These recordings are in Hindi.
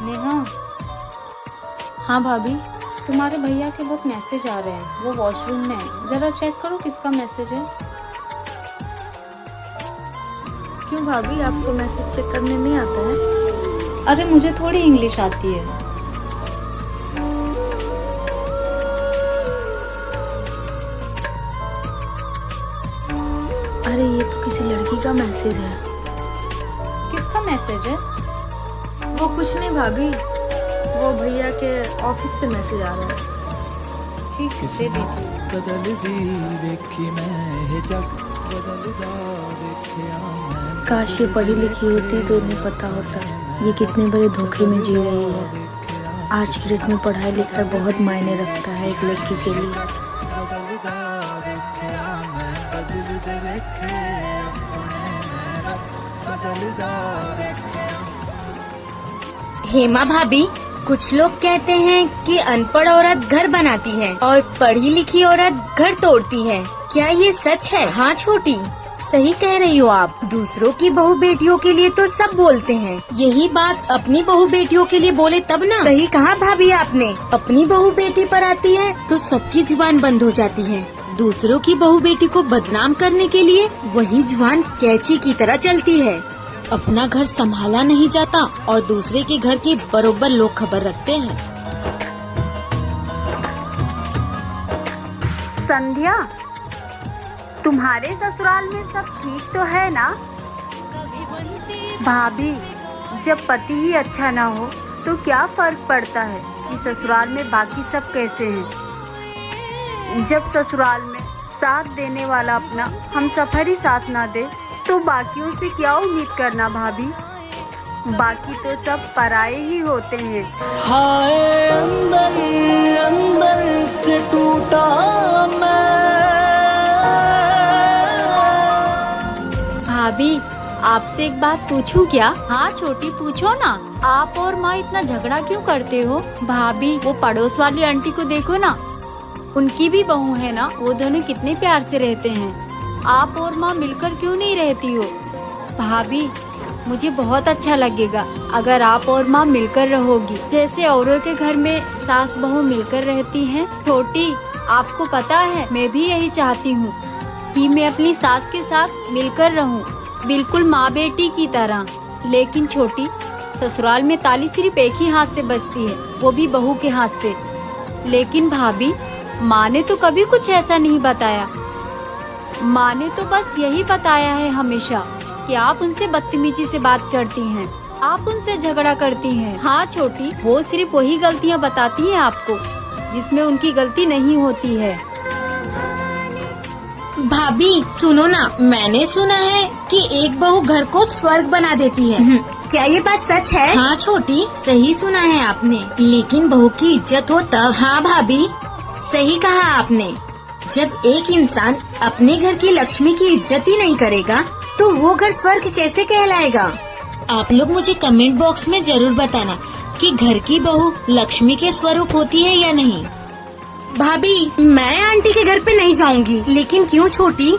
नेहा। हाँ भाभी, तुम्हारे भैया के बहुत मैसेज आ रहे हैं, वो वॉशरूम में है, जरा चेक करो किसका मैसेज है। क्यों भाभी, आपको मैसेज चेक करने नहीं आता है? अरे मुझे थोड़ी इंग्लिश आती है। अरे ये तो किसी लड़की का मैसेज है। किसका मैसेज है? वो कुछ नहीं भाभी, वो भैया के ऑफिस से मैसेज आ रहा है। ठीक है, दे दीजिए। बदल दी देखी मैं जग बदलदा देखिया मैं। काश ये पढ़ी लिखी होती तो इन्हें पता होता ये कितने बड़े धोखे में जी रही है। आज की डेट में पढ़ाई लिखाई बहुत मायने रखता है एक लड़की के लिए। बदलदा देखिया मैं बदल दे देखे अपने मेरा बदलदा देखिया। हेमा भाभी, कुछ लोग कहते हैं कि अनपढ़ औरत घर बनाती है और पढ़ी लिखी औरत घर तोड़ती है। क्या ये सच है? हाँ छोटी, सही कह रही हो आप। दूसरों की बहू बेटियों के लिए तो सब बोलते हैं, यही बात अपनी बहू बेटियों के लिए बोले तब ना। सही कहा भाभी आपने। अपनी बहू बेटी पर आती है तो सबकी जुबान बंद हो जाती है। दूसरों की बहू बेटी को बदनाम करने के लिए वही जुबान कैंची की तरह चलती है। अपना घर संभाला नहीं जाता और दूसरे के घर की बरोबर लोग खबर रखते हैं। संध्या, तुम्हारे ससुराल में सब ठीक तो है ना? भाभी, जब पति ही अच्छा ना हो तो क्या फर्क पड़ता है कि ससुराल में बाकी सब कैसे हैं। जब ससुराल में साथ देने वाला अपना हम सफर ही साथ ना दे तो बाकियों से क्या उम्मीद करना भाभी। बाकी तो सब पराये ही होते हैं। हाय अंदर अंदर से टूटा मैं। भाभी, आपसे एक बात पूछूं क्या? हाँ छोटी, पूछो ना। आप और माँ इतना झगड़ा क्यों करते हो? भाभी, वो पड़ोस वाली आंटी को देखो ना, उनकी भी बहू है ना, वो दोनों कितने प्यार से रहते हैं। आप और माँ मिलकर क्यों नहीं रहती हो? भाभी, मुझे बहुत अच्छा लगेगा अगर आप और माँ मिलकर रहोगी, जैसे औरों के घर में सास बहू मिलकर रहती हैं। छोटी, आपको पता है मैं भी यही चाहती हूँ कि मैं अपनी सास के साथ मिलकर रहूँ, बिल्कुल माँ बेटी की तरह। लेकिन छोटी, ससुराल में ताली सिर्फ एक ही हाथ से बजती है, वो भी बहू के हाथ से। लेकिन भाभी, माँ ने तो कभी कुछ ऐसा नहीं बताया। माँ ने तो बस यही बताया है हमेशा कि आप उनसे बदतमीजी से बात करती हैं, आप उनसे झगड़ा करती हैं। हाँ छोटी, वो सिर्फ वही गलतियाँ बताती हैं आपको जिसमें उनकी गलती नहीं होती है। भाभी सुनो ना, मैंने सुना है कि एक बहू घर को स्वर्ग बना देती है। क्या ये बात सच है? हाँ छोटी, सही सुना है आपने। लेकिन बहू की इज्जत हो तब। हाँ भाभी, सही कहा आपने। जब एक इंसान अपने घर की लक्ष्मी की इज्जत ही नहीं करेगा तो वो घर स्वर्ग कैसे कहलाएगा? आप लोग मुझे कमेंट बॉक्स में जरूर बताना कि घर की बहू लक्ष्मी के स्वरूप होती है या नहीं। भाभी, मैं आंटी के घर पे नहीं जाऊंगी। लेकिन क्यों छोटी?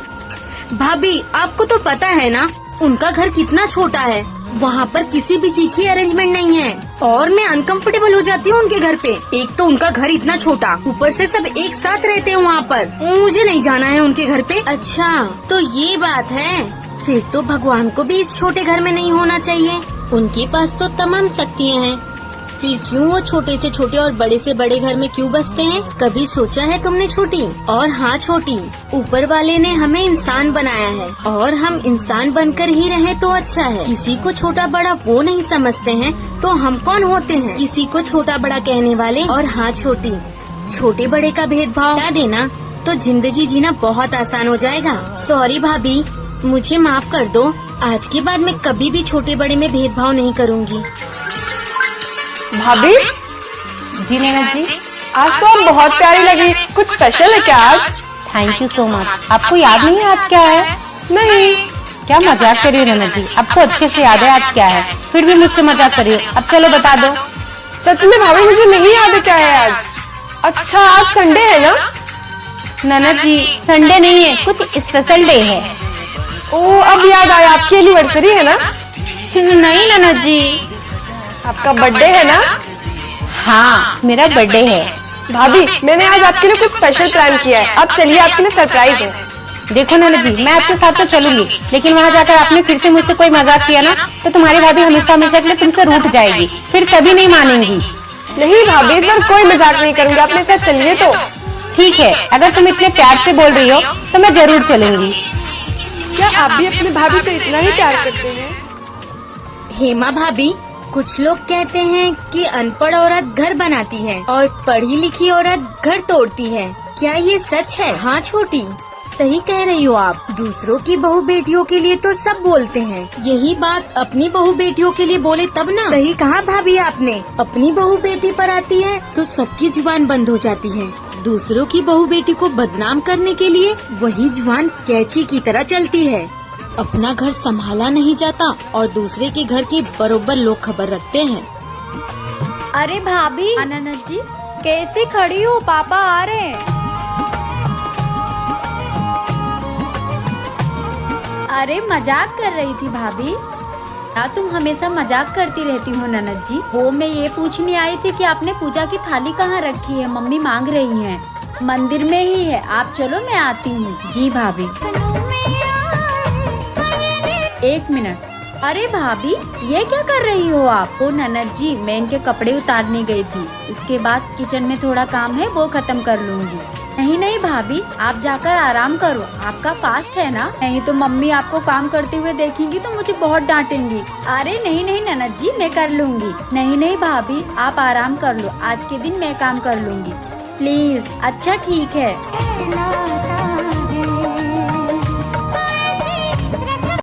भाभी, आपको तो पता है ना उनका घर कितना छोटा है, वहाँ पर किसी भी चीज की अरेंजमेंट नहीं है और मैं अनकंफर्टेबल हो जाती हूँ उनके घर पे। एक तो उनका घर इतना छोटा, ऊपर से सब एक साथ रहते हैं वहाँ पर। मुझे नहीं जाना है उनके घर पे। अच्छा, तो ये बात है। फिर तो भगवान को भी इस छोटे घर में नहीं होना चाहिए। उनके पास तो तमाम शक्तियाँ हैं, फिर क्यों वो छोटे से छोटे और बड़े से बड़े घर में क्यों बसते हैं? कभी सोचा है तुमने छोटी? और हाँ छोटी, ऊपर वाले ने हमें इंसान बनाया है और हम इंसान बनकर ही रहे तो अच्छा है। किसी को छोटा बड़ा वो नहीं समझते हैं तो हम कौन होते हैं किसी को छोटा बड़ा कहने वाले? और हाँ छोटी, छोटे बड़े का भेदभाव हटा देना तो जिंदगी जीना बहुत आसान हो जाएगा। सॉरी भाभी, मुझे माफ कर दो। आज के बाद मैं कभी भी छोटे बड़े में भेदभाव नहीं करूँगी। भाभी जी नैना जी, आज तो आप बहुत प्यारी लगी। कुछ स्पेशल है क्या आज? Thank you so much. आपको याद नहीं है आज क्या है? नहीं। क्या मजाक कर रही हो नैना जी? आपको अच्छे से याद है आज क्या है, फिर भी मुझसे मजाक कर रही हो। अब चलो बता दो। सच में भाभी, मुझे नहीं याद है क्या है आज। अच्छा, आज संडे है ना? नैना जी, संडे नहीं है, कुछ स्पेशल डे है। ओ, अब याद आया, आपकी एनिवर्सरी है ना? नहीं नैना जी। आपका बर्थडे है ना? हाँ, मेरा बर्थडे है। भाभी, मैंने आज आपके लिए कुछ स्पेशल प्लान किया है। अब चलिए, आपके लिए सरप्राइज है। देखो नैना जी, मैं आपके साथ तो चलूंगी, लेकिन वहाँ जाकर आपने फिर से मुझसे कोई मजाक किया ना, तो तुम्हारी भाभी हमेशा हमेशा के लिए तुमसे रूठ जाएगी, फिर कभी नहीं मानेंगी। नहीं भाभी, इस बार कोई मजाक नहीं करूंगी, अपने साथ चलिए तो। ठीक है, अगर तुम इतने प्यार से बोल रही हो तो मैं जरूर चलूंगी। क्या आप भी अपनी भाभी से इतना ही प्यार करते हैं? हेमा भाभी, कुछ लोग कहते हैं कि अनपढ़ औरत घर बनाती है और पढ़ी लिखी औरत घर तोड़ती है। क्या ये सच है? हाँ छोटी, सही कह रही हो आप। दूसरों की बहू बेटियों के लिए तो सब बोलते हैं, यही बात अपनी बहू बेटियों के लिए बोले तब ना। सही कहा भाभी आपने। अपनी बहू बेटी पर आती है तो सबकी जुबान बंद हो जाती है। दूसरों की बहू बेटी को बदनाम करने के लिए वही जुबान कैंची की तरह चलती है। अपना घर संभाला नहीं जाता और दूसरे के घर की बरोबर लोग खबर रखते हैं। अरे भाभी, अनन्नत जी कैसे खड़ी हो? पापा आ रहे हैं। अरे मजाक कर रही थी भाभी। क्या तुम हमेशा मजाक करती रहती हो ननद जी? वो मैं ये पूछने आई थी कि आपने पूजा की थाली कहाँ रखी है? मम्मी मांग रही हैं। मंदिर में ही है, आप चलो मैं आती हूँ। जी भाभी। 1 मिनट। अरे भाभी, ये क्या कर रही हो आप? ओ ननद जी, मैं इनके कपड़े उतारने गई थी, उसके बाद किचन में थोड़ा काम है, वो खत्म कर लूंगी। नहीं नहीं भाभी, आप जाकर आराम करो, आपका फास्ट है ना? नहीं तो मम्मी आपको काम करते हुए देखेंगी तो मुझे बहुत डांटेंगी। अरे नहीं नहीं ननद जी, मैं कर लूंगी। नहीं नहीं भाभी, आप आराम कर लो, आज के दिन मैं काम कर लूंगी, प्लीज। अच्छा ठीक है।